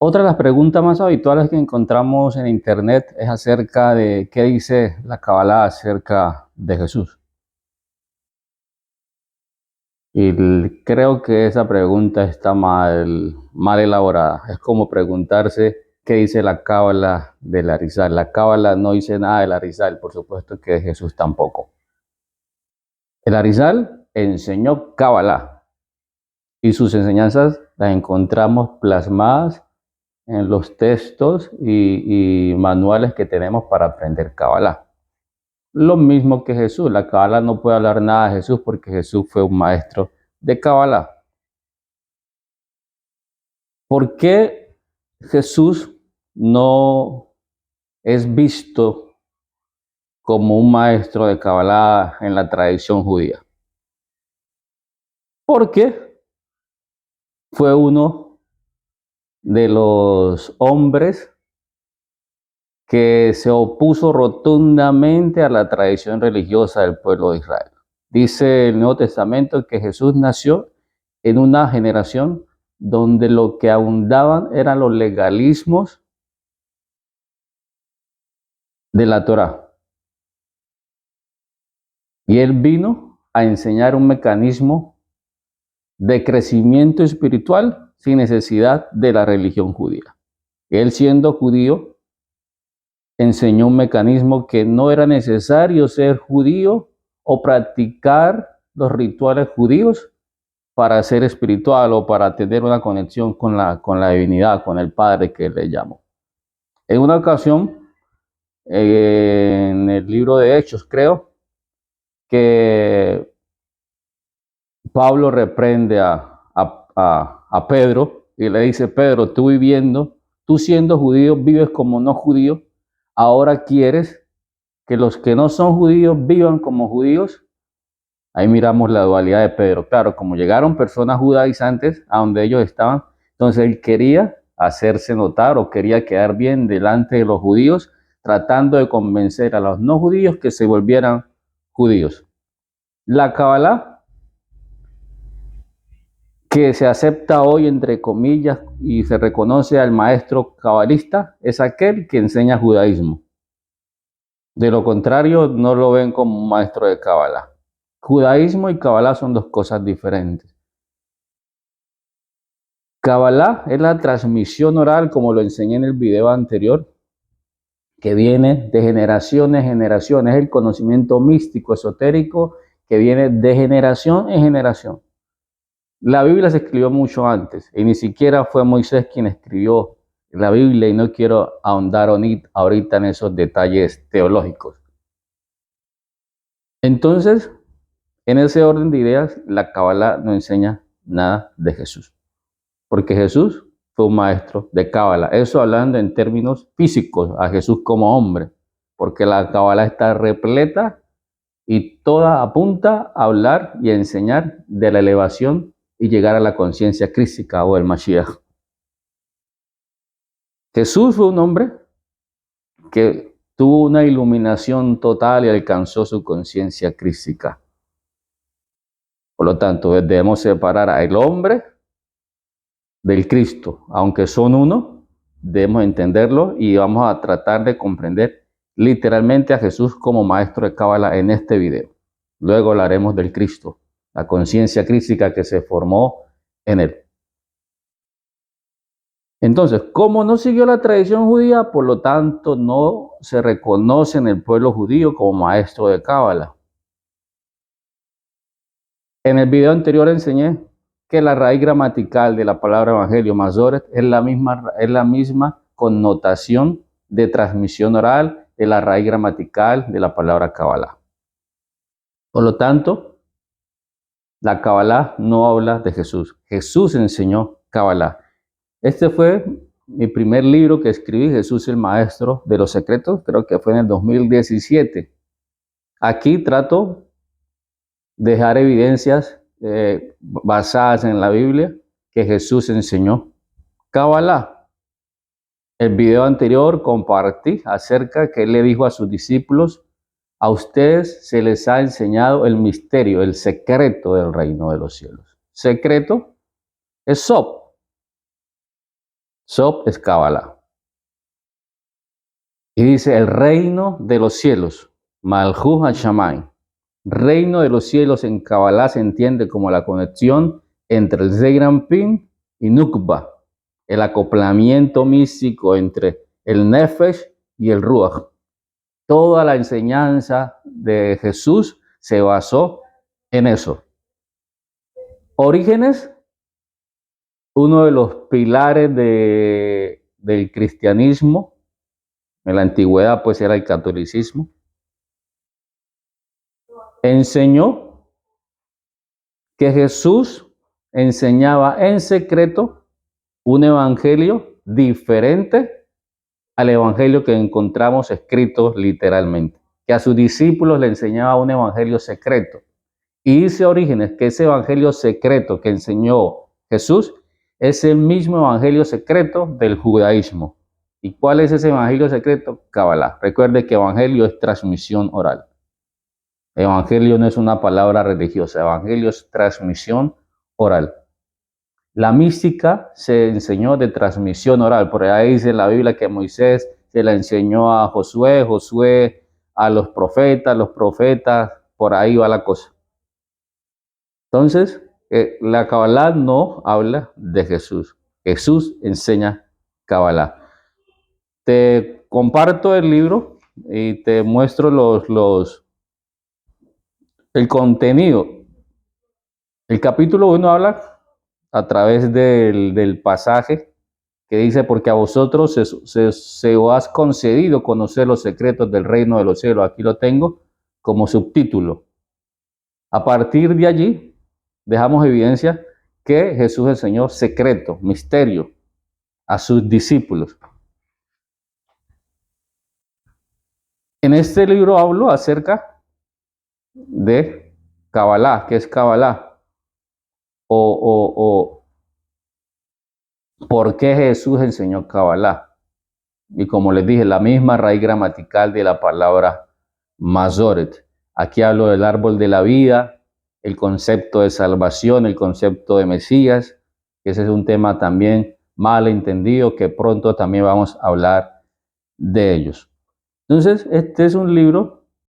Otra de las preguntas más habituales que encontramos en Internet es acerca de qué dice la Kabbalah acerca de Jesús. Y creo que esa pregunta está mal elaborada. Es como preguntarse qué dice la Kabbalah del Arizal. La Kabbalah no dice nada del Arizal, por supuesto que de Jesús tampoco. El Arizal enseñó Kabbalah y sus enseñanzas las encontramos plasmadas en los textos y manuales que tenemos para aprender Kabbalah. Lo mismo que Jesús. La Kabbalah no puede hablar nada de Jesús porque Jesús fue un maestro de Kabbalah. ¿Por qué Jesús no es visto como un maestro de Kabbalah en la tradición judía? Porque fue uno de los hombres que se opuso rotundamente a la tradición religiosa del pueblo de Israel. Dice el Nuevo Testamento que Jesús nació en una generación donde lo que abundaban eran los legalismos de la Torá. Y él vino a enseñar un mecanismo de crecimiento espiritual sin necesidad de la religión judía. Él, siendo judío, enseñó un mecanismo que no era necesario ser judío o practicar los rituales judíos para ser espiritual o para tener una conexión con la divinidad, con el Padre que le llamó. En una ocasión, en el libro de Hechos, creo que Pablo reprende a Pedro y le dice: Pedro, tú siendo judío, vives como no judío, ahora quieres que los que no son judíos vivan como judíos. Ahí miramos la dualidad de Pedro. Claro, como llegaron personas judaizantes a donde ellos estaban, entonces él quería hacerse notar o quería quedar bien delante de los judíos, tratando de convencer a los no judíos que se volvieran judíos. La Kabbalah, que se acepta hoy entre comillas y se reconoce al maestro cabalista, es aquel que enseña judaísmo. De lo contrario, no lo ven como un maestro de Kabbalah. Judaísmo y Kabbalah son dos cosas diferentes. Kabbalah es la transmisión oral, como lo enseñé en el video anterior, que viene de generación en generación. Es el conocimiento místico, esotérico, que viene de generación en generación. La Biblia se escribió mucho antes y ni siquiera fue Moisés quien escribió la Biblia, y no quiero ahondar ahorita en esos detalles teológicos. Entonces, en ese orden de ideas, la Kabbalah no enseña nada de Jesús, porque Jesús fue un maestro de Kabbalah. Eso hablando en términos físicos, a Jesús como hombre, porque la Kabbalah está repleta y toda apunta a hablar y a enseñar de la elevación y llegar a la conciencia crística o el Mashiach. Jesús fue un hombre que tuvo una iluminación total y alcanzó su conciencia crística. Por lo tanto, debemos separar al hombre del Cristo. Aunque son uno, debemos entenderlo y vamos a tratar de comprender literalmente a Jesús como maestro de Kabbalah en este video. Luego hablaremos del Cristo, la conciencia crística que se formó en él. Entonces, como no siguió la tradición judía, por lo tanto no se reconoce en el pueblo judío como maestro de Kabbalah. En el video anterior enseñé que la raíz gramatical de la palabra evangelio, masoret, es la misma connotación de transmisión oral de la raíz gramatical de la palabra Kabbalah. Por lo tanto, la Kabbalah no habla de Jesús. Jesús enseñó Kabbalah. Este fue mi primer libro que escribí, Jesús el Maestro de los Secretos, creo que fue en el 2017. Aquí trato de dejar evidencias basadas en la Biblia que Jesús enseñó Kabbalah. El video anterior compartí acerca que él le dijo a sus discípulos: a ustedes se les ha enseñado el misterio, el secreto del reino de los cielos. Secreto es Sop. Sop es Kabbalah. Y dice el reino de los cielos, Malchut HaShamayim. Reino de los cielos en Kabbalah se entiende como la conexión entre el Zeir Anpin y Nukba, el acoplamiento místico entre el Nefesh y el Ruach. Toda la enseñanza de Jesús se basó en eso. Orígenes, uno de los pilares del cristianismo, en la antigüedad pues era el catolicismo, enseñó que Jesús enseñaba en secreto un evangelio diferente al evangelio que encontramos escrito literalmente, que a sus discípulos le enseñaba un evangelio secreto. Y dice Orígenes que ese evangelio secreto que enseñó Jesús es el mismo evangelio secreto del judaísmo. ¿Y cuál es ese evangelio secreto? Kabbalah. Recuerde que evangelio es transmisión oral. Evangelio no es una palabra religiosa, evangelio es transmisión oral. La mística se enseñó de transmisión oral. Por ahí dice la Biblia que Moisés se la enseñó a Josué, Josué a los profetas, por ahí va la cosa. Entonces, la Kabbalah no habla de Jesús. Jesús enseña Kabbalah. Te comparto el libro y te muestro el contenido. El capítulo 1 habla a través del pasaje que dice, porque a vosotros se os ha concedido conocer los secretos del reino de los cielos. Aquí lo tengo como subtítulo. A partir de allí, dejamos evidencia que Jesús enseñó secreto, misterio a sus discípulos. En este libro hablo acerca de Kabbalah, ¿qué es Kabbalah? O por qué Jesús enseñó Kabbalah. Y como les dije, la misma raíz gramatical de la palabra Masoret. Aquí hablo del árbol de la vida, el concepto de salvación, el concepto de Mesías, que ese es un tema también mal entendido, que pronto también vamos a hablar de ellos. Entonces, este es un libro